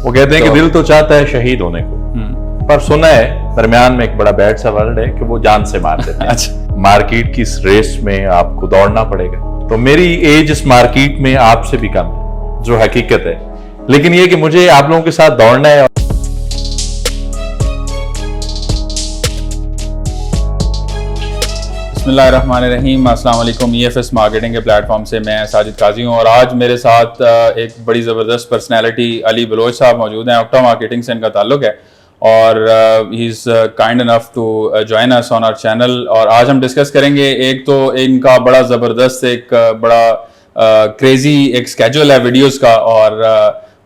وہ کہتے ہیں کہ دل تو چاہتا ہے شہید ہونے کو، پر سنا ہے درمیان میں ایک بڑا بیڈ سا ورڈ ہے کہ وہ جان سے مار دیتے ہیں۔ مارکیٹ کی اس ریس میں آپ کو دوڑنا پڑے گا، تو میری ایج اس مارکیٹ میں آپ سے بھی کم ہے جو حقیقت ہے، لیکن یہ کہ مجھے آپ لوگوں کے ساتھ دوڑنا ہے۔ بسم اللہ الرحمن الرحیم، السلام علیکم۔ EFS مارکیٹنگ کے پلیٹ فارم سے میں ساجد قاضی ہوں، اور آج میرے ساتھ ایک بڑی زبردست پرسنالٹی علی بلوچ صاحب موجود ہیں۔ آکٹا مارکیٹنگ سے ان کا تعلق ہے، اور he is kind enough to join us on our channel. اور آج ہم ڈسکس کریں گے، ایک تو ان کا بڑا زبردست ایک بڑا کریزی ایک اسکیجول ہے ویڈیوز کا، اور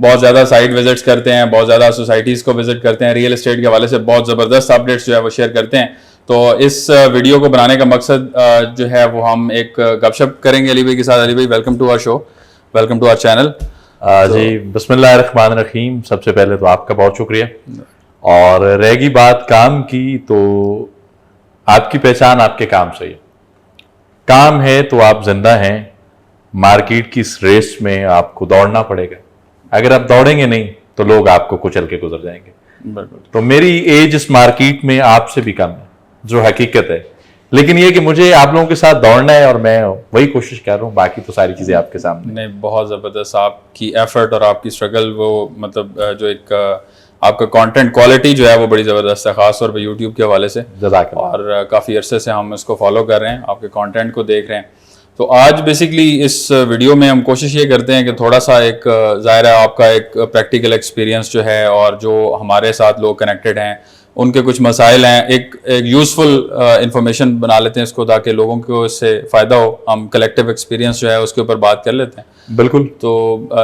بہت زیادہ سائٹ وزٹس کرتے ہیں، بہت زیادہ سوسائٹیز کو وزٹ کرتے ہیں، ریئل اسٹیٹ کے حوالے سے بہت زبردست اپڈیٹس جو ہے وہ شیئر کرتے ہیں۔ تو اس ویڈیو کو بنانے کا مقصد جو ہے وہ ہم ایک گپ شپ کریں گے علی بھائی کے ساتھ۔ علی بھائی، welcome to our show, welcome to our channel. جی بسم اللہ الرحمن الرحیم، سب سے پہلے تو آپ کا بہت شکریہ۔ اور رہ گی بات کام کی، تو آپ کی پہچان آپ کے کام سے ہے۔ کام ہے تو آپ زندہ ہیں، مارکیٹ کی اس ریس میں آپ کو دوڑنا پڑے گا۔ اگر آپ دوڑیں گے نہیں تو لوگ آپ کو کچل کے گزر جائیں گے۔ تو میری ایج اس مارکیٹ میں آپ سے بھی کم ہے جو حقیقت ہے، لیکن یہ کہ مجھے آپ لوگوں کے ساتھ دوڑنا ہے، اور میں وہی کوشش کر رہا ہوں، باقی تو ساری چیزیں آپ کے سامنے۔ نہیں، بہت زبردست آپ کی ایفرٹ اور آپ کی اسٹرگل، وہ مطلب جو ایک آپ کا کانٹینٹ کوالٹی جو ہے وہ بڑی زبردست ہے، خاص طور پہ یوٹیوب کے حوالے سے۔ جزاک اللہ۔ اور کافی عرصے سے ہم اس کو فالو کر رہے ہیں، آپ کے کانٹینٹ کو دیکھ رہے ہیں۔ تو آج بیسکلی اس ویڈیو میں ہم کوشش یہ کرتے ہیں کہ تھوڑا سا ایک ظاہر ہے آپ کا ایک پریکٹیکل ایکسپیرینس جو ہے، اور جو ہمارے ساتھ لوگ کنیکٹڈ ہیں ان کے کچھ مسائل ہیں، ایک یوزفل انفارمیشن بنا لیتے ہیں اس کو، تاکہ لوگوں کو اس سے فائدہ ہو۔ ہم کلیکٹیو ایکسپیرینس جو ہے اس کے اوپر بات کر لیتے ہیں۔ بالکل۔ تو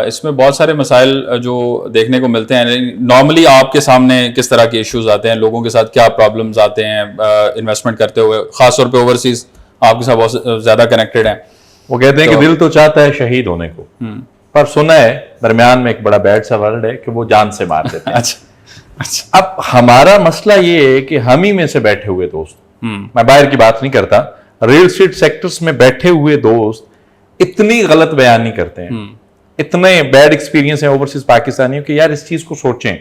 اس میں بہت سارے مسائل جو دیکھنے کو ملتے ہیں۔ نارملی آپ کے سامنے کس طرح کے ایشوز آتے ہیں، لوگوں کے ساتھ کیا پرابلمز آتے ہیں انویسٹمنٹ کرتے ہوئے، خاص طور پہ اوورسیز آپ کے ساتھ بہت زیادہ کنیکٹڈ ہیں؟ وہ کہتے ہیں کہ دل تو چاہتا ہے شہید ہونے کو، پر سنا ہے درمیان میں ایک بڑا بیڈ سا ورڈ ہے کہ وہ جان سے مار دیتے ہیں۔ اب ہمارا مسئلہ یہ ہے کہ ہم ہی میں سے بیٹھے ہوئے دوست، میں باہر کی بات نہیں کرتا، ریل اسٹیٹ سیکٹرز میں بیٹھے ہوئے دوست اتنی غلط بیانی کرتے ہیں، اتنے بیڈ ایکسپیرینس ہیں اوورسیز پاکستانیوں کہ یار اس چیز کو سوچیں،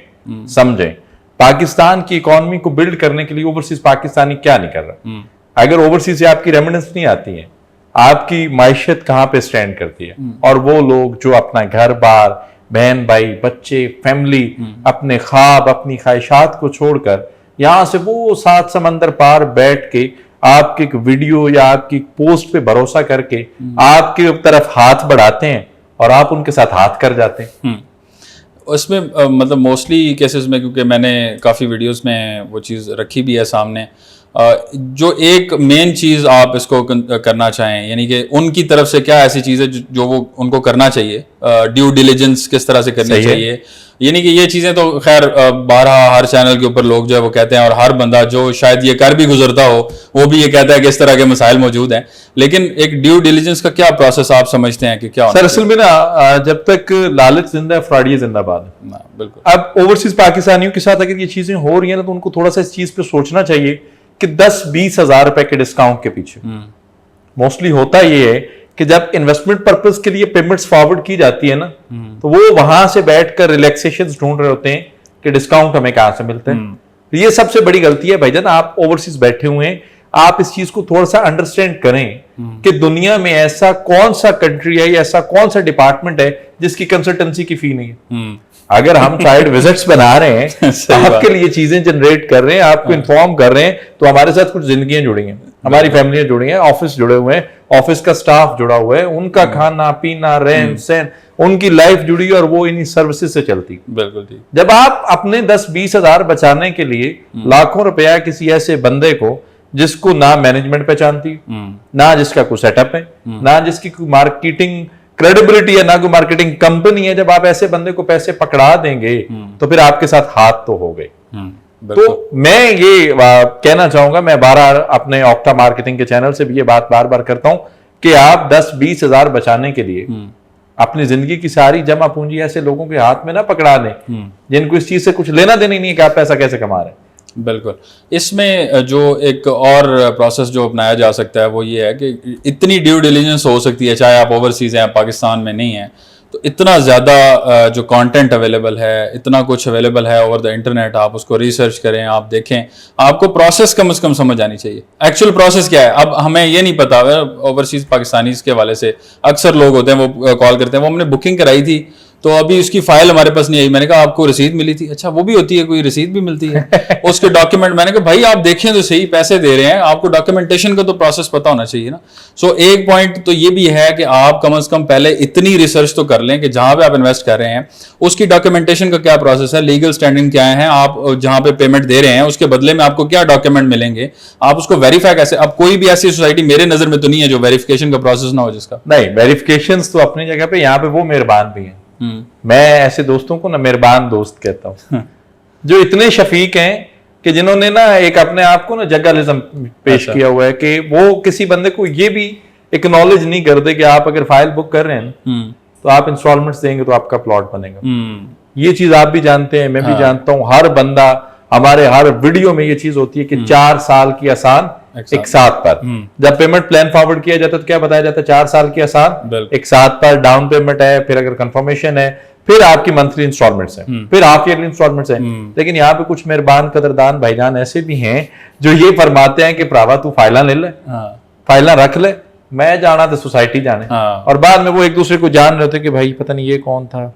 سمجھیں۔ پاکستان کی اکانومی کو بلڈ کرنے کے لیے اوورسیز پاکستانی کیا نہیں کر رہا؟ اگر اوورسیز سے آپ کی ریمیڈنس نہیں آتی ہے، آپ کی معیشت کہاں پہ سٹینڈ کرتی ہے؟ اور وہ لوگ جو اپنا گھر بار، بہن بھائی، بچے، فیملی، اپنے خواب، اپنی خواہشات کو چھوڑ کر یہاں سے وہ 7 سمندر پار بیٹھ کے آپ کی ایک ویڈیو یا آپ کی پوسٹ پہ بھروسہ کر کے آپ کی طرف ہاتھ بڑھاتے ہیں، اور آپ ان کے ساتھ ہاتھ کر جاتے ہیں۔ اس میں مطلب موسٹلی کیسز میں، کیونکہ میں نے کافی ویڈیوز میں وہ چیز رکھی بھی ہے سامنے، جو ایک مین چیز آپ اس کو کرنا چاہیں، یعنی کہ ان کی طرف سے کیا ایسی چیز ہے جو وہ ان کو کرنا چاہیے، ڈیو ڈیلیجنس کس طرح سے کرنی چاہیے؟ یعنی کہ یہ چیزیں تو خیر بارہ ہر چینل کے اوپر لوگ جو ہے وہ کہتے ہیں، اور ہر بندہ جو شاید یہ کر بھی گزرتا ہو وہ بھی یہ کہتا ہے کہ اس طرح کے مسائل موجود ہیں، لیکن ایک ڈیو ڈیلیجنس کا کیا پروسیس آپ سمجھتے ہیں کہ کیا ہونا؟ سر اصل میں نا، جب تک لالچ زندہ ہے فراڈی زندہ باد ہے۔ بالکل۔ اب اوورسیز پاکستانیوں کے ساتھ اگر یہ چیزیں ہو رہی ہیں نا، تو ان کو تھوڑا سا اس چیز پہ سوچنا چاہیے کہ 10-20 ہزار روپے کے ڈسکاؤنٹ کے پیچھے موسٹلی ہوتا یہ ہے کہ جب انویسٹمنٹ پرپز کے لیے پیمنٹس فارورڈ کی جاتی ہے نا، تو وہ وہاں سے بیٹھ کر ریلیکسیشنز ڈھونڈ رہے ہوتے ہیں کہ ڈسکاؤنٹ ہمیں کہاں سے ملتے ہیں۔ یہ سب سے بڑی غلطی ہے بھائی جان، آپ اوورسیز بیٹھے ہوئے ہیں، آپ اس چیز کو تھوڑا سا انڈرسٹینڈ کریں کہ دنیا میں ایسا کون سا کنٹری ہے یا ایسا کون سا ڈپارٹمنٹ ہے جس کی کنسلٹنسی کی فی نہیں ہے۔ اگر ہم سائٹ وزٹس بنا رہے ہیں، آپ کے لیے چیزیں جنریٹ کر رہے ہیں، آپ کو انفارم کر رہے ہیں، تو ہمارے ساتھ کچھ زندگیاں جڑی ہیں، ہماری فیملیاں جڑی ہیں، آفس جڑے ہوئے ہیں، آفس کا سٹاف جڑا ہوا ہے، ان کا کھانا پینا، رہن سہن، ان کی لائف جڑی ہے، اور وہ انہی سروسز سے چلتی۔ بالکل ٹھیک۔ جب آپ اپنے 10-20 ہزار بچانے کے لیے لاکھوں روپیہ کسی ایسے بندے کو جس کو نہ مینجمنٹ پہچانتی، نہ جس کا کوئی سیٹ اپ ہے، نہ جس کی کوئی مارکیٹنگ کریڈیبلٹی ہے، نہ کوئی مارکیٹنگ کمپنی ہے، جب آپ ایسے بندے کو پیسے پکڑا دیں گے تو پھر آپ کے ساتھ ہاتھ تو ہو گئے۔ تو میں یہ کہنا چاہوں گا، میں بارہ اپنے آکٹا مارکیٹنگ کے چینل سے بھی یہ بات بار بار کرتا ہوں کہ آپ 10-20 ہزار بچانے کے لیے اپنی زندگی کی ساری جمع پونجی ایسے لوگوں کے ہاتھ میں نہ پکڑا دیں جن کو اس چیز سے کچھ لینا دینا نہیں ہے کہ آپ پیسہ کیسے کما رہے ہیں۔ بالکل۔ اس میں جو ایک اور پروسیس جو اپنایا جا سکتا ہے وہ یہ ہے کہ اتنی ڈیو ڈیلیجنس ہو سکتی ہے، چاہے آپ اوورسیز ہیں، پاکستان میں نہیں ہیں، تو اتنا زیادہ جو کانٹینٹ اویلیبل ہے، اتنا کچھ اویلیبل ہے اوور دا انٹرنیٹ، آپ اس کو ریسرچ کریں، آپ دیکھیں، آپ کو پروسیس کم از کم سمجھ آنی چاہیے، ایکچوئل پروسیس کیا ہے. اب ہمیں یہ نہیں پتا، اوورسیز پاکستانیز کے حوالے سے اکثر لوگ ہوتے ہیں وہ کال کرتے ہیں، وہ ہم نے بکنگ کرائی تھی تو ابھی اس کی فائل ہمارے پاس نہیں آئی. میں نے کہا آپ کو رسید ملی تھی؟ اچھا وہ بھی ہوتی ہے، کوئی رسید بھی ملتی ہے اس کے ڈاکیومنٹ. میں نے کہا بھائی آپ دیکھیں تو صحیح، پیسے دے رہے ہیں آپ کو ڈاکیومنٹیشن کا تو پروسیس پتا ہونا چاہیے نا. سو ایک پوائنٹ تو یہ بھی ہے کہ آپ کم از کم پہلے اتنی ریسرچ تو کر لیں کہ جہاں پہ آپ انویسٹ کر رہے ہیں اس کی ڈاکیومنٹیشن کا کیا پروسیس ہے، لیگل اسٹینڈنگ کیا ہے، آپ جہاں پہ پیمنٹ دے رہے ہیں اس کے بدلے میں آپ کو کیا ڈاکیومنٹ ملیں گے، آپ اس کو ویریفائی کیسے. اب کوئی بھی ایسی سوسائٹی میرے نظر میں تو نہیں ہے جو ویریفیکیشن کا پروسیس نہ ہو جس کا. نہیں، ویریفیکیشنز تو اپنی جگہ پہ، یہاں پہ وہ مہربان بھی ہیں. میں ایسے دوستوں کو نا مہربان دوست کہتا ہوں جو اتنے شفیق ہیں کہ جنہوں نے نا ایک اپنے آپ کو نا جگالزم پیش کیا ہوا ہے کہ وہ کسی بندے کو یہ بھی اکنالج نہیں کرتے کہ آپ اگر فائل بک کر رہے ہیں تو آپ انسٹالمنٹس دیں گے تو آپ کا پلاٹ بنے گا. یہ چیز آپ بھی جانتے ہیں، میں بھی جانتا ہوں، ہر بندہ ہمارے ہر ویڈیو میں یہ چیز ہوتی ہے کہ 4 سال کی آسان ایک ساتھ پر. جب پیمنٹ پلان فارورڈ کیا جاتا ہے تو کیا بتایا جاتا ہے؟ 4 سال کی آسان ایک ساتھ پر، ڈاؤن پیمنٹ ہے، پھر اگر کنفرمیشن ہے، پھر آپ کی منتھلی انسٹالمنٹس ہیں، پھر ہاف ایئرلی انسٹالمنٹس ہیں. لیکن یہاں پہ کچھ مہربان قدردان بھائی جان ایسے بھی ہیں جو یہ فرماتے ہیں کہ پراوا تو فائلاں لے لے، فائلاں رکھ لے، میں جانا تو سوسائٹی جانے. اور بعد میں وہ ایک دوسرے کو جان رہے ہوتے کہ بھائی پتہ نہیں یہ کون تھا،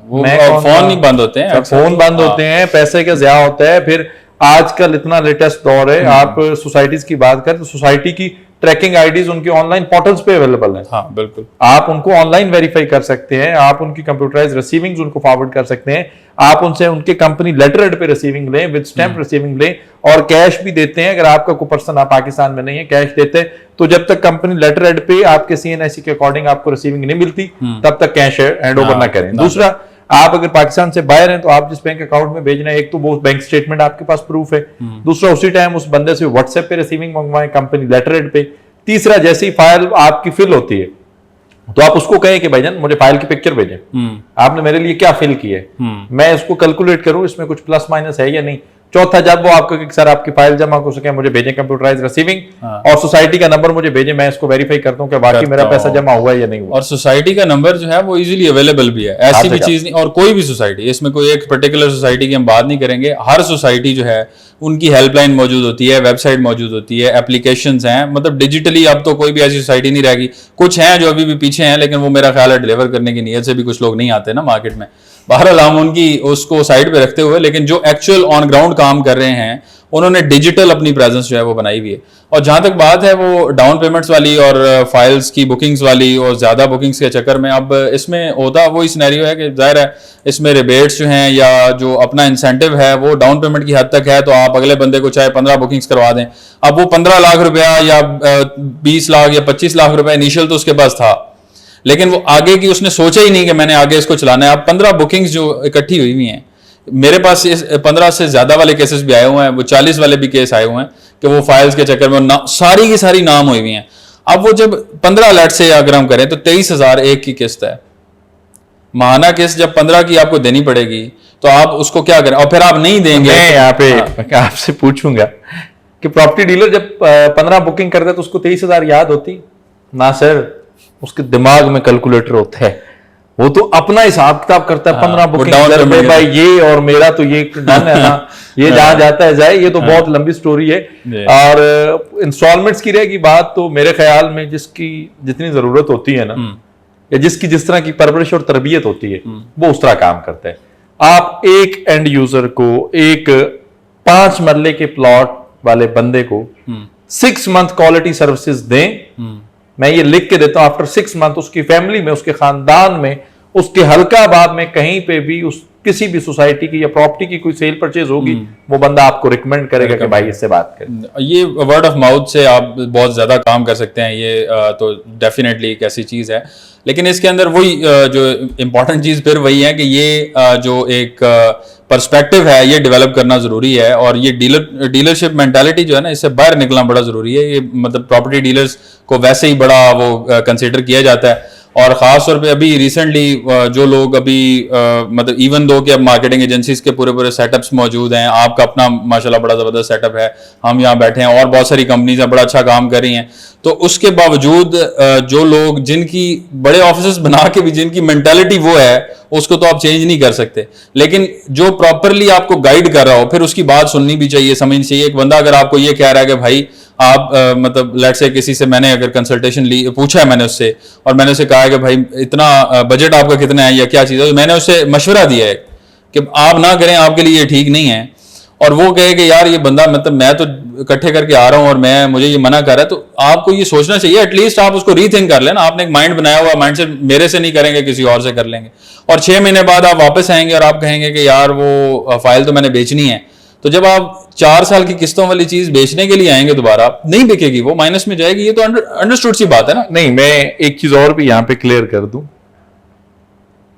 فون نہیں بند ہوتے ہیں، فون بند ہوتے ہیں، پیسے کا ضیاع ہوتا ہے. پھر آج کل اتنا لیٹسٹ دور ہے، آپ سوسائٹیز کی بات کریں تو سوسائٹی کی ٹریکنگ آئی ڈیز ان کے آن لائن پورٹلز پہ اویلیبل ہیں. ہاں بالکل، آپ ان کو آن لائن ویریفائی کر سکتے ہیں، آپ ان کی کمپیوٹرائز ریسیونگز ان کو فارورڈ کر سکتے ہیں، آپ ان سے ان کے کمپنی لیٹر ہیڈ پہ ریسیونگ لیں، ود اسٹیمپ ریسیونگ لیں، اور کیش بھی دیتے ہیں. اگر آپ کا کوئی پرسن آپ پاکستان میں نہیں ہے کیش دیتے ہیں تو جب تک کمپنی لیٹر ہیڈ پہ آپ کے CNIC کے اکارڈنگ آپ کو ریسیونگ نہیں ملتی تب تک کیش ہینڈ اوور نہ کریں. دوسرا، آپ اگر پاکستان سے باہر ہیں تو آپ جس بینک اکاؤنٹ میں بھیجنا ہے، ایک تو وہ بینک اسٹیٹمنٹ آپ کے پاس پروف ہے، دوسرا اسی ٹائم اس بندے سے واٹس ایپ پہ ریسیونگ منگوائیں کمپنی لیٹر ہیڈ پہ. تیسرا، جیسے ہی فائل آپ کی فل ہوتی ہے تو آپ اس کو کہیں کہ بھائی جان مجھے فائل کی پکچر بھیجیں، آپ نے میرے لیے کیا فل کی ہے، میں اس کو کیلکولیٹ کروں اس میں کچھ پلس مائنس ہے یا نہیں. چوتھا، جب وہ آپ کو سر آپ کی فائل جمع ہو سکے مجھے بھیجیں کمپیوٹرائز ریسیونگ، اور سوسائٹی کا نمبر مجھے بھیجیں، میں اس کو ویریفائی کرتا ہوں کہ باقی میرا پیسہ جمع ہوا ہے یا نہیں ہوا. اور سوسائٹی کا نمبر جو ہے وہ ایزیلی اویلیبل بھی ہے، ایسی بھی چیز نہیں. اور کوئی بھی سوسائٹی، اس میں کوئی ایک پرٹیکولر سوسائٹی کی ہم بات نہیں کریں گے، ہر سوسائٹی جو ہے ان کی ہیلپ لائن موجود ہوتی ہے، ویب سائٹ موجود ہوتی ہے، اپلیکیشنز ہیں. مطلب ڈیجیٹلی اب تو کوئی بھی ایسی سوسائٹی نہیں رہ گئی. کچھ ہیں جو ابھی بھی پیچھے ہیں، لیکن وہ میرا خیال ہے ڈیلیور کرنے کی نیت سے بھی کچھ لوگ نہیں آتے نا مارکیٹ میں. بہرحال ہم ان کی اس کو سائڈ پہ رکھتے ہوئے، لیکن جو ایکچوئل آن گراؤنڈ کام کر رہے ہیں انہوں نے ڈیجیٹل اپنی پریزنس جو ہے وہ بنائی ہوئی ہے. اور جہاں تک بات ہے وہ ڈاؤن پیمنٹس والی اور فائلز کی بکنگز والی اور زیادہ بکنگز کے چکر میں، اب اس میں ہوتا وہی سینیریو ہے کہ ظاہر ہے اس میں ریبیٹس جو ہیں یا جو اپنا انسینٹیو ہے وہ ڈاؤن پیمنٹ کی حد تک ہے. تو آپ اگلے بندے کو چاہے 15 بکنگز کروا دیں، اب وہ 15 لاکھ روپیہ یا 20 لاکھ یا 25 لاکھ روپے انیشیل تو اس کے پاس تھا، لیکن وہ آگے کی اس نے سوچا ہی نہیں کہ میں نے آگے اس کو چلانا ہے. اب 15 بکنگز جو اکٹھی ہوئی ہوئی ہیں، میرے پاس 15 سے زیادہ والے کیسز بھی آئے ہوئے ہیں، وہ 40 والے بھی کیس آئے ہوئے ہیں کہ وہ فائلز کے چکر میں ساری کی ساری نام ہوئی ہوئی ہیں. اب وہ جب 15 لیٹ سے اگر ہم کریں تو 23,000 ایک کی قسط ہے، ماہانہ قسط جب 15 کی آپ کو دینی پڑے گی تو آپ اس کو کیا کریں؟ اور پھر آپ نہیں دیں گے. میں یہاں پہ آپ سے پوچھوں گا کہ پراپرٹی ڈیلر جب 15 بکنگ کرتا ہے تو اس کو 23,000 یاد ہوتی؟ نہ سر، اس کے دماغ میں کیلکولیٹر ہوتا ہے، وہ تو اپنا حساب کتاب کرتا ہے. 15 بکنگ بھائی یہ اور میرا تو یہ ڈن ہے نا، یہ جہاں جاتا ہے جائے. یہ تو بہت لمبی سٹوری ہے. اور انسٹالمنٹس کی رہے گی بات تو میرے خیال میں جس کی جتنی ضرورت ہوتی ہے نا، یا جس کی جس طرح کی پرورش اور تربیت ہوتی ہے وہ اس طرح کام کرتا ہے. آپ ایک اینڈ یوزر کو، ایک 5 مرلے کے پلاٹ والے بندے کو 6 منتھ کوالٹی سروسز دیں. میں یہ لکھ کے دیتا ہوں آفٹر 6 منتھ اس کی فیملی میں، اس کے خاندان میں، اس کے حلقہ آباد میں کہیں پہ بھی اس کسی بھی سوسائٹی کی یا پراپرٹی کی کوئی سیل پرچیز ہوگی، وہ بندہ آپ کو ریکمینڈ کرے گا کہ بھائی اس سے بات کریں. یہ ورڈ آف ماؤتھ سے آپ بہت زیادہ کام کر سکتے ہیں. یہ تو ڈیفینیٹلی ایک ایسی چیز ہے، لیکن اس کے اندر وہی جو امپورٹنٹ چیز پھر وہی ہے کہ یہ جو ایک پرسپیکٹیو ہے یہ ڈیولپ کرنا ضروری ہے. اور یہ ڈیلرشپ مینٹالٹی جو ہے نا، اس سے باہر نکلنا بڑا ضروری ہے. یہ مطلب پراپرٹی ڈیلرز کو ویسے ہی بڑا وہ کنسیڈر کیا جاتا ہے. اور خاص طور پہ ابھی ریسنٹلی جو لوگ ابھی مطلب ایون دو کہ اب مارکیٹنگ ایجنسیز کے پورے سیٹ اپس موجود ہیں, آپ کا اپنا ماشاءاللہ بڑا زبردست سیٹ اپ ہے, ہم یہاں بیٹھے ہیں اور بہت ساری کمپنیز ہیں بڑا اچھا کام کر رہی ہیں, تو اس کے باوجود جو لوگ جن کی بڑے آفیسز بنا کے بھی جن کی مینٹالٹی وہ ہے اس کو تو آپ چینج نہیں کر سکتے, لیکن جو پراپرلی آپ کو گائیڈ کر رہا ہو پھر اس کی بات سننی بھی چاہیے, سمجھنی چاہیے. ایک بندہ اگر آپ کو یہ کہہ رہا ہے کہ بھائی آپ مطلب لیٹ سے کسی سے میں نے اگر کنسلٹیشن لی پوچھا ہے میں نے اس سے, اور میں نے اسے کہا ہے کہ بھائی اتنا بجٹ آپ کا کتنا ہے یا کیا چیز ہے, تو میں نے اس سے مشورہ دیا ہے کہ آپ نہ کریں, آپ کے لیے یہ ٹھیک نہیں ہے, اور وہ کہے کہ یار یہ بندہ مطلب میں تو اکٹھے کر کے آ رہا ہوں اور مجھے یہ منع کر رہا ہے, تو آپ کو یہ سوچنا چاہیے ایٹ لیسٹ آپ اس کو ری تھنک کر لیں نا. آپ نے ایک مائنڈ بنایا ہوا, مائنڈ سے میرے سے نہیں کریں گے کسی اور سے کر لیں گے, اور 6 مہینے بعد آپ واپس آئیں گے اور آپ کہیں گے کہ یار وہ فائل تو میں نے بیچنی ہے, تو جب آپ 4 سال کی قسطوں والی چیز بیچنے کے لیے آئیں گے دوبارہ نہیں بکے گی, وہ مائنس میں جائے گی. یہ تو انڈرسٹوڈ سی بات ہے نا. نہیں, میں ایک چیز اور بھی یہاں پہ کلیئر کر دوں,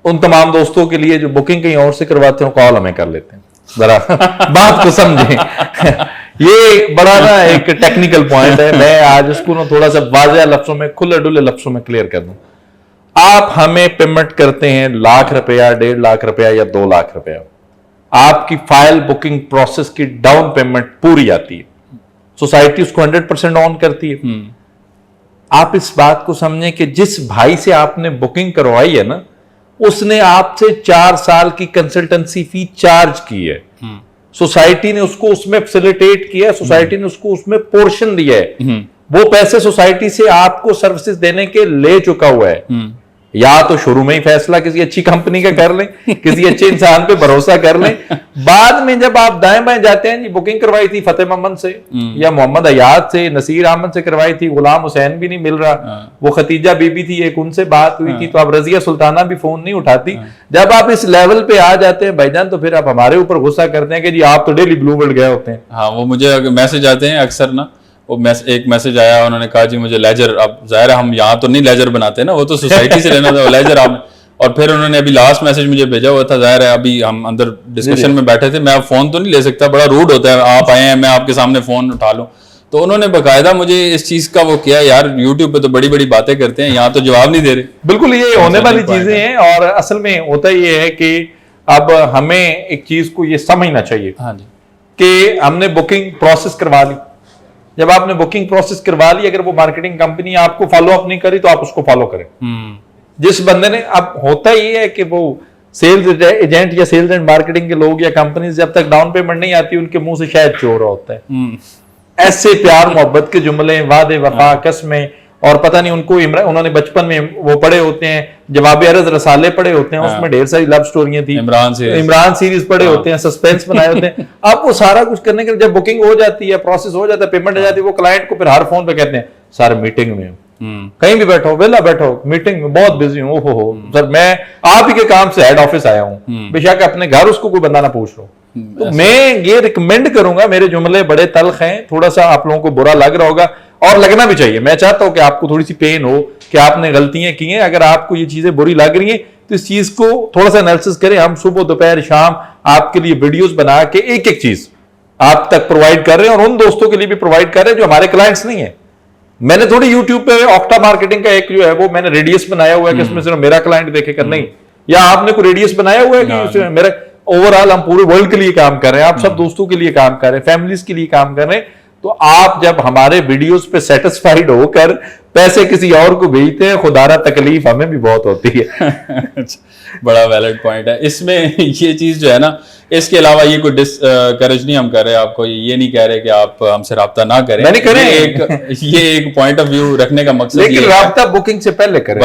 ان تمام دوستوں کے لیے جو بکنگ کہیں اور سے کرواتے ہیں کال ہمیں کر لیتے ہیں, ذرا بات کو سمجھیں. یہ بڑا نا ایک ٹیکنیکل پوائنٹ ہے, میں آج اس کو تھوڑا سا واضح لفظوں میں کھلے ڈلے لفظوں میں کلیئر کر دوں. آپ ہمیں پیمنٹ کرتے ہیں ₹1,00,000 ₹1.5 یا ₹2,00,000, آپ کی فائل بکنگ پروسیس کی ڈاؤن پیمنٹ پوری آتی ہے, سوسائٹی اس کو 100% آن کرتی ہے. آپ اس بات کو سمجھیں کہ جس بھائی سے آپ نے بکنگ کروائی ہے نا, اس نے آپ سے 4 سال کی کنسلٹنسی فی چارج کی ہے, سوسائٹی نے اس کو اس میں فیسیلیٹیٹ کیا ہے, سوسائٹی نے اس کو اس میں پورشن دیا ہے, وہ پیسے سوسائٹی سے آپ کو سروسز دینے کے لے چکا ہوا ہے. یا تو شروع میں ہی فیصلہ کسی اچھی کمپنی کا کر لیں, کسی اچھے انسان پہ بھروسہ کر لیں, بعد میں جب آپ دائیں بائیں جاتے ہیں, جی بکنگ کروائی تھی فتح محمد سے یا محمد حیات سے, نصیر احمد سے کروائی تھی, غلام حسین بھی نہیں مل رہا, وہ ختیجہ بی بی تھی ایک, ان سے بات ہوئی تھی, تو اب رضیہ سلطانہ بھی فون نہیں اٹھاتی. جب آپ اس لیول پہ آ جاتے ہیں بھائی جان, تو پھر آپ ہمارے اوپر غصہ کرتے ہیں کہ جی آپ تو ڈیلی بلو برڈ گئے ہوتے ہیں. ہاں, وہ مجھے میسج آتے ہیں اکثر نا, وہ ایک میسج آیا, انہوں نے کہا جی مجھے لیجر, اب ظاہر ہے ہم یہاں تو نہیں لیجر بناتے نا, وہ تو سوسائٹی سے لینا تھا لیجر آپ, اور پھر انہوں نے ابھی لاسٹ میسج مجھے بھیجا ہوا تھا, ظاہر ہے ابھی ہم اندر ڈسکشن میں بیٹھے تھے, میں اب فون تو نہیں لے سکتا, بڑا روڈ ہوتا ہے, آپ آئے ہیں میں آپ کے سامنے فون اٹھا لوں, تو انہوں نے باقاعدہ مجھے اس چیز کا وہ کیا, یار یوٹیوب پہ تو بڑی بڑی باتیں کرتے ہیں, یہاں تو جواب نہیں دے رہے. بالکل یہ ہونے والی چیزیں ہیں, اور اصل میں ہوتا یہ ہے کہ اب ہمیں ایک چیز کو یہ سمجھنا چاہیے کہ ہم نے بکنگ پروسیس کروا لی. جب آپ نے بکنگ پروسیس کروا لی, اگر وہ مارکیٹنگ کمپنی آپ کو فالو اپ نہیں کری تو آپ اس کو فالو کریں. جس بندے نے, اب ہوتا یہ ہے کہ وہ سیلز ایجنٹ یا سیلز اینڈ مارکیٹنگ کے لوگ یا کمپنیز جب تک ڈاؤن پیمنٹ نہیں آتی ان کے منہ سے شاید چور ہوتا ہے. ایسے پیار محبت کے جملے, وعدے وفا, قسمیں, اور پتہ نہیں ان کو انہوں نے بچپن میں وہ پڑھے ہوتے ہیں, جواب عرض رسالے پڑھے ہوتے ہیں, اس میں ڈھیر ساری لو سٹوریاں تھیں, عمران سیریز پڑھے ہوتے ہیں, سسپینس بنائے ہوتے ہیں. اب وہ سارا کچھ کرنے کے جب بکنگ ہو جاتی ہے, پروسیس ہو جاتا ہے, پیمنٹ آ جاتی ہے, وہ کلائنٹ کو پھر ہر فون پہ کہتے ہیں سر میٹنگ میں کہیں بھی بیٹھو, ویلا بیٹھو, میٹنگ میں بہت بزی ہوں, اوہو سر میں آپ ہی کے کام سے ہیڈ آفس آیا ہوں, بے شک اپنے گھر اس کو کوئی بندہ نہ پوچھ لو. تو میں یہ ریکمینڈ کروں گا, میرے جملے بڑے تلخ ہیں, تھوڑا سا آپ لوگوں کو برا لگ رہا ہوگا, اور لگنا بھی چاہیے. میں چاہتا ہوں کہ آپ کو تھوڑی سی پین ہو کہ آپ نے غلطیاں کی ہیں. اگر آپ کو یہ چیزیں بری لگ رہی ہیں تو اس چیز کو تھوڑا سا انالیسس کریں. ہم صبح دوپہر شام آپ کے لیے ویڈیوز بنا کے ایک ایک چیز آپ تک پرووائڈ کر رہے ہیں, اور ان دوستوں کے لیے بھی پرووائڈ کر رہے ہیں جو ہمارے کلائنٹس نہیں ہیں. میں نے تھوڑی یوٹیوب پہ آکٹا مارکیٹنگ کا ایک جو ہے وہ میں نے ریڈیس بنایا ہوا ہے کہ اس میں صرف میرا کلائنٹ دیکھے کر, نہیں, یا آپ نے کوئی ریڈیس بنایا ہوا ہے کہ میرا اوور آل ہم پورے ورلڈ کے لیے کام کر رہے ہیں, آپ سب دوستوں کے لیے کام کر رہے ہیں, فیملیز کے لیے کام کر رہے ہیں. تو آپ جب ہمارے ویڈیوز پہ سیٹسفائیڈ ہو کر پیسے کسی اور کو بھیجتے ہیں, خدا را تکلیف ہمیں بھی بہت ہوتی ہے. بڑا ویلڈ پوائنٹ ہے اس میں. یہ چیز جو ہے نا, اس کے علاوہ یہ کوئی ڈسکریج نہیں ہم کر رہے آپ کو, یہ نہیں کہہ رہے کہ آپ ہم سے رابطہ نہ کریں, یہ ایک پوائنٹ آف ویو رکھنے کا مقصد, لیکن رابطہ بکنگ سے پہلے کریں.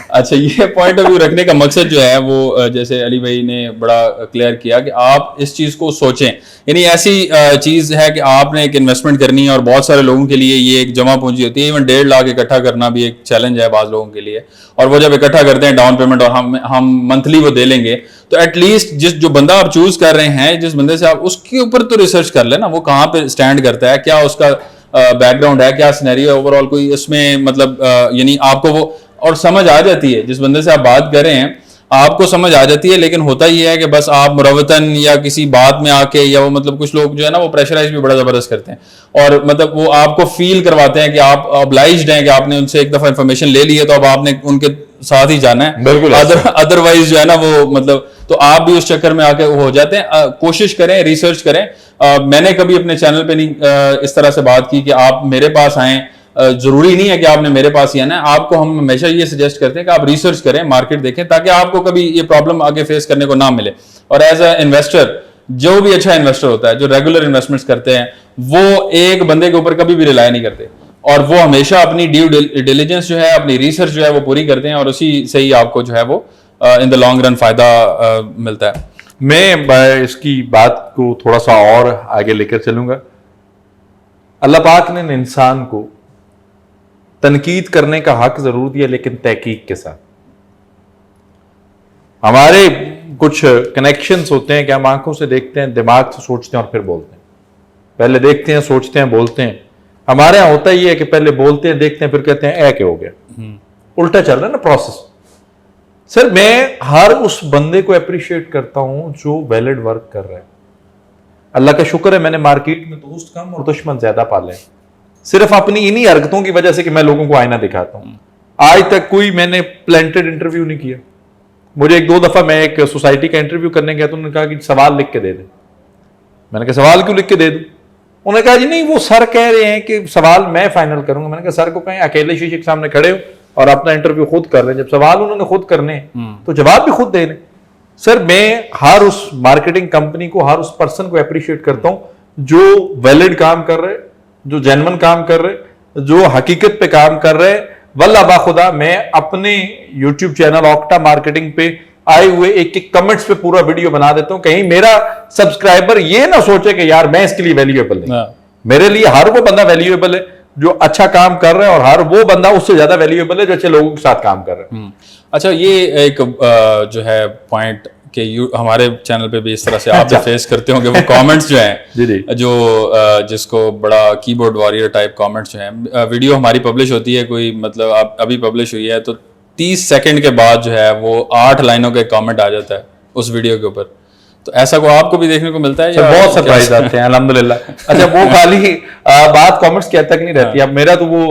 اچھا, یہ پوائنٹ آف ویو رکھنے کا مقصد جو ہے وہ جیسے علی بھائی نے بڑا کلیئر کیا کہ آپ اس چیز کو سوچیں. یعنی ایسی چیز ہے کہ آپ نے ایک انویسٹمنٹ کرنی ہے, اور بہت سارے لوگوں کے لیے یہ ایک جمع پونجی ہوتی ہے. ایون 1.5 لاکھ اکٹھا کرنا بھی ایک چیلنج ہے بعض لوگوں کے لیے, اور وہ جب اکٹھا کرتے ہیں ڈاؤن پیمنٹ اور ہم منتھلی وہ دے لیں گے, تو ایٹ لیسٹ جو بندہ آپ چوز کر رہے ہیں, جس بندے سے آپ, اس کے اوپر تو ریسرچ کر لیں نا, وہ کہاں پہ اسٹینڈ کرتا ہے, کیا اس کا بیک گراؤنڈ ہے, کیا سینیریو ہے اوور آل, کوئی اس میں مطلب یعنی آپ کو وہ اور سمجھ آ جاتی ہے. جس بندے سے آپ بات کر رہے ہیں آپ کو سمجھ آ جاتی ہے. لیکن ہوتا یہ ہے کہ بس آپ مروتاً یا کسی بات میں آ کے, یا وہ مطلب کچھ لوگ جو ہے نا وہ پریشرائز بھی بڑا زبردست کرتے ہیں, اور مطلب وہ آپ کو فیل کرواتے ہیں کہ آپ ابلائزڈ ہیں کہ آپ نے ان سے ایک دفعہ انفارمیشن لے لی ہے تو اب آپ نے ان کے ساتھ ہی جانا ہے. بالکل ادروائز جو ہے نا وہ مطلب, تو آپ بھی اس چکر میں آ کے ہو جاتے ہیں. کوشش کریں, ریسرچ کریں. میں نے کبھی اپنے چینل پہ نہیں اس طرح سے بات کی کہ آپ میرے پاس آئیں, ضروری نہیں ہے کہ آپ نے میرے پاس ہی آنا ہے. آپ کو ہم ہمیشہ یہ سجیسٹ کرتے ہیں کہ آپ ریسرچ کریں, مارکیٹ دیکھیں, تاکہ آپ کو کبھی یہ پرابلم آگے فیس کرنے کو نہ ملے. اور ایز اے انویسٹر, جو بھی اچھا انویسٹر ہوتا ہے, جو ریگولر انویسٹمنٹس کرتے ہیں, وہ ایک بندے کے اوپر کبھی بھی ریلائی نہیں کرتے, اور وہ ہمیشہ اپنی ڈیو ڈیلیجنس جو ہے, اپنی ریسرچ جو ہے وہ پوری کرتے ہیں, اور اسی سے ہی آپ کو جو ہے وہ ان دا لانگ رن فائدہ ملتا ہے. میں اس کی بات کو تھوڑا سا اور آگے لے کر چلوں گا. اللہ پاک نے انسان کو تنقید کرنے کا حق ضرور دیا, لیکن تحقیق کے ساتھ. ہمارے کچھ کنیکشنز ہوتے ہیں کہ ہم آنکھوں سے دیکھتے ہیں, دماغ سے سوچتے ہیں اور پھر بولتے ہیں. پہلے دیکھتے ہیں, سوچتے ہیں, بولتے ہیں. ہمارے یہاں ہوتا ہی ہے کہ پہلے بولتے ہیں, دیکھتے ہیں, پھر کہتے ہیں اے کہ ہو گیا. الٹا چل رہا ہے نا پروسیس. سر میں ہر اس بندے کو اپریشیٹ کرتا ہوں جو ویلڈ ورک کر رہا ہے. اللہ کا شکر ہے میں نے مارکیٹ میں دوست کم اور دشمن زیادہ پالے ہیں, صرف اپنی انہی حرکتوں کی وجہ سے کہ میں لوگوں کو آئینہ دکھاتا ہوں. آج تک کوئی میں نے پلانٹڈ انٹرویو نہیں کیا. مجھے ایک دو دفعہ میں ایک سوسائٹی کا انٹرویو کرنے گیا تو انہوں نے کہا کہ سوال لکھ کے دے دیں. میں نے کہا سوال کیوں لکھ کے دے دوں؟ انہوں نے کہا جی نہیں, وہ سر کہہ رہے ہیں کہ سوال میں فائنل کروں گا. میں نے کہا سر کو کہیں اکیلے شیشے کے سامنے کھڑے ہو اور اپنا انٹرویو خود کر رہے ہیں. جب سوال انہوں نے خود کرنے ہیں تو جواب بھی خود دے لیں. سر میں ہر اس مارکیٹنگ کمپنی کو, ہر اس پرسن کو اپریشیٹ کرتا ہوں جو ویلڈ کام کر رہے, جو جینون کام کر رہے, جو حقیقت پہ کام کر رہے. واللہ باخدا میں اپنے یوٹیوب چینل آکٹا مارکیٹنگ پہ آئے ہوئے ایک ایک کمنٹس پہ پورا ویڈیو بنا دیتا ہوں, کہیں میرا سبسکرائبر یہ نہ سوچے کہ یار میں اس کے لیے ویلیویبل نہیں. میرے لیے ہر وہ بندہ ویلیویبل ہے جو اچھا کام کر رہا ہے, اور ہر وہ بندہ اس سے زیادہ ویلیویبل ہے جو اچھے لوگوں کے ساتھ کام کر رہا ہے. اچھا, یہ ایک جو ہے پوائنٹ کہ ہمارے چینل پہ بھی اس طرح سے آپ بھی فیس کرتے ہوں کہ وہ کامنٹس جو ہیں جو جس کو بڑا کی بورڈ وارئر ٹائپ کامنٹس جو ہیں, ویڈیو ہماری پبلش ہوتی ہے, کوئی مطلب ابھی پبلش ہوئی ہے تو 30 سیکنڈ کے بعد جو ہے وہ 8 لائنوں کا کامنٹ آ جاتا ہے اس ویڈیو کے اوپر. تو ایسا کو آپ کو بھی دیکھنے کو ملتا ہے؟ بہت سرپرائز آتے ہیں الحمدللہ. اچھا, وہ خالی بات کامنٹس کی حد تک نہیں رہتی. اب میرا تو وہ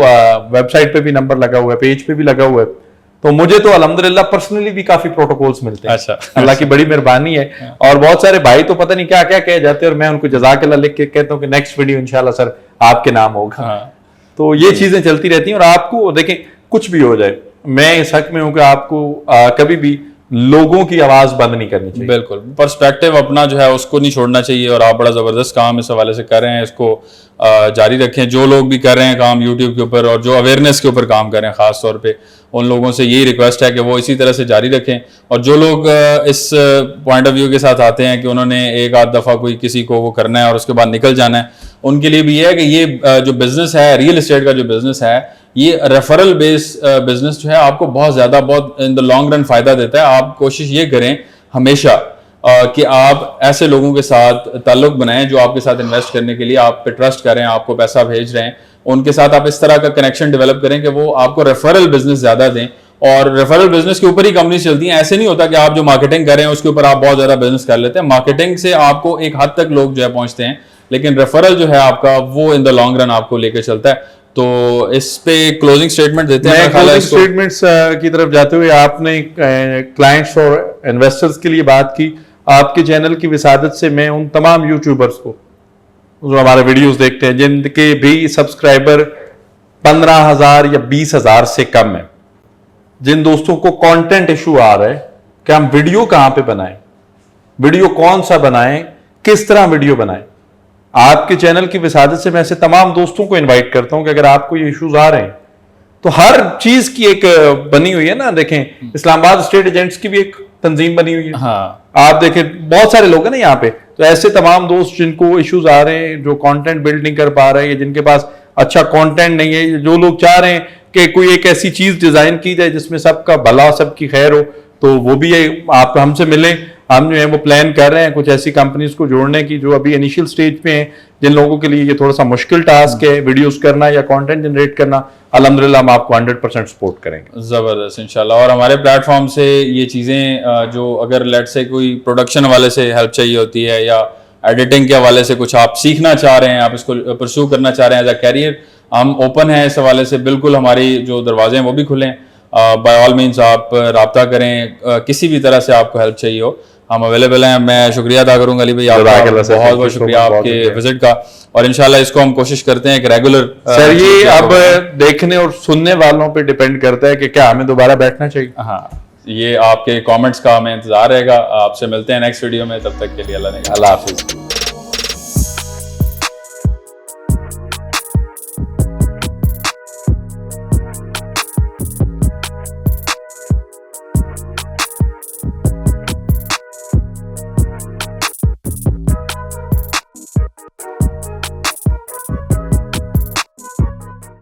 ویب سائٹ پہ بھی نمبر لگا ہوا ہے, پیج پہ بھی لگا ہوا ہے, تو مجھے تو الحمدللہ پرسنلی بھی کافی پروٹوکولز ملتے ہیں. اللہ کی بڑی مہربانی ہے. اور بہت سارے بھائی تو پتہ نہیں کیا کیا کہہ جاتے ہیں, اور میں ان کو جزاک اللہ لکھ کے کہتا ہوں کہ نیکسٹ ویڈیو انشاءاللہ سر آپ کے نام ہوگا. تو یہ چیزیں چلتی رہتی ہیں. اور آپ کو دیکھیں کچھ بھی ہو جائے, میں اس حق میں ہوں کہ آپ کو کبھی بھی لوگوں کی آواز بند نہیں کرنی چاہیے. بالکل, پرسپیکٹیو اپنا جو ہے اس کو نہیں چھوڑنا چاہیے, اور آپ بڑا زبردست کام اس حوالے سے کر رہے ہیں, اس کو جاری رکھیں. جو لوگ بھی کر رہے ہیں کام یوٹیوب کے اوپر اور جو اویئرنیس کے اوپر کام کر رہے ہیں خاص طور پہ, ان لوگوں سے یہی ریکویسٹ ہے کہ وہ اسی طرح سے جاری رکھیں. اور جو لوگ اس پوائنٹ آف ویو کے ساتھ آتے ہیں کہ انہوں نے ایک آدھ دفعہ کوئی کسی کو وہ کرنا ہے اور اس کے بعد نکل جانا ہے, ان کے لیے بھی یہ ہے کہ یہ جو بزنس ہے, ریئل اسٹیٹ کا جو بزنس ہے, یہ ریفرل بیس بزنس جو ہے آپ کو بہت زیادہ بہت ان دا لانگ رن فائدہ دیتا ہے. آپ کوشش یہ کریں ہمیشہ کہ آپ ایسے لوگوں کے ساتھ تعلق بنائیں جو آپ کے ساتھ انویسٹ کرنے کے لیے آپ پہ ٹرسٹ کریں, آپ کو پیسہ بھیج رہے ہیں, ان کے ساتھ آپ اس طرح کا کنیکشن ڈیولپ کریں کہ وہ آپ کو ریفرل بزنس زیادہ دیں. اور ریفرل بزنس کے اوپر ہی کمپنیز چلتی ہیں. ایسے نہیں ہوتا کہ آپ جو مارکیٹنگ کر رہے ہیں اس کے اوپر آپ بہت زیادہ بزنس کر لیتے ہیں. مارکیٹنگ سے آپ کو ایک حد تک لوگ جو ہے پہنچتے ہیں, لیکن ریفرل جو ہے آپ کا وہ ان دا لانگ رن آپ کو لے کے چلتا ہے. تو اس پہ کلوزنگ سٹیٹمنٹ دیتے ہیں. کلوزنگ سٹیٹمنٹس کی طرف جاتے ہوئے آپ نے کلائنٹس اور انویسٹرز کے لیے بات کی. آپ کے چینل کی وسادت سے میں ان تمام یوٹیوبرز کو جو ہمارے ویڈیوز دیکھتے ہیں, جن کے بھی سبسکرائبر 15,000 یا 20,000 سے کم ہے, جن دوستوں کو کانٹینٹ ایشو آ رہا ہے کہ ہم ویڈیو کہاں پہ بنائیں, ویڈیو کون سا بنائیں, کس طرح ویڈیو بنائیں, آپ کے چینل کی وسادت سے میں ایسے تمام دوستوں کو انوائٹ کرتا ہوں کہ اگر آپ کو یہ ایشوز آ رہے ہیں تو ہر چیز کی ایک بنی ہوئی ہے نا. دیکھیں اسلام آباد اسٹیٹ ایجنٹس کی بھی ایک تنظیم بنی ہوئی ہے. آپ دیکھیں بہت سارے لوگ ہیں نا یہاں پہ, تو ایسے تمام دوست جن کو ایشوز آ رہے ہیں, جو کانٹینٹ بلڈ نہیں کر پا رہے ہیں, جن کے پاس اچھا کانٹینٹ نہیں ہے, جو لوگ چاہ رہے ہیں کہ کوئی ایک ایسی چیز ڈیزائن کی جائے جس میں سب کا بھلا, سب کی خیر ہو, تو وہ بھی آپ ہم سے ملیں. ہم جو ہے وہ پلان کر رہے ہیں کچھ ایسی کمپنیز کو جوڑنے کی جو ابھی انیشیل سٹیج پہ ہیں, جن لوگوں کے لیے یہ تھوڑا سا مشکل ٹاسک ہے ویڈیوز کرنا یا کانٹینٹ جنریٹ کرنا. الحمدللہ ہم آپ کو 100% سپورٹ کریں گے. زبردست انشاءاللہ. اور ہمارے پلیٹ فارم سے یہ چیزیں جو اگر لیٹ سے کوئی پروڈکشن والے سے ہیلپ چاہیے ہوتی ہے یا ایڈیٹنگ کے حوالے سے کچھ آپ سیکھنا چاہ رہے ہیں, آپ اس کو پرسو کرنا چاہ رہے ہیں ایز اے کیریئر, ہم اوپن ہیں اس حوالے سے. بالکل ہماری جو دروازے ہیں وہ بھی کھلیں, بائی آل مینس آپ رابطہ کریں, کسی بھی طرح سے آپ کو ہیلپ چاہیے ہو ہم اویلیبل ہیں. میں شکریہ ادا کروں گا علی بھائی آپ کا, بہت بہت شکریہ آپ کے وزٹ کا. اور انشاءاللہ اس کو ہم کوشش کرتے ہیں کہ ریگولر. سر یہ اب دیکھنے اور سننے والوں پہ ڈیپینڈ کرتا ہے کہ کیا ہمیں دوبارہ بیٹھنا چاہیے. ہاں یہ آپ کے کامنٹس کا ہمیں انتظار رہے گا. آپ سے ملتے ہیں نیکسٹ ویڈیو میں, تب تک کے لیے اللہ حافظ.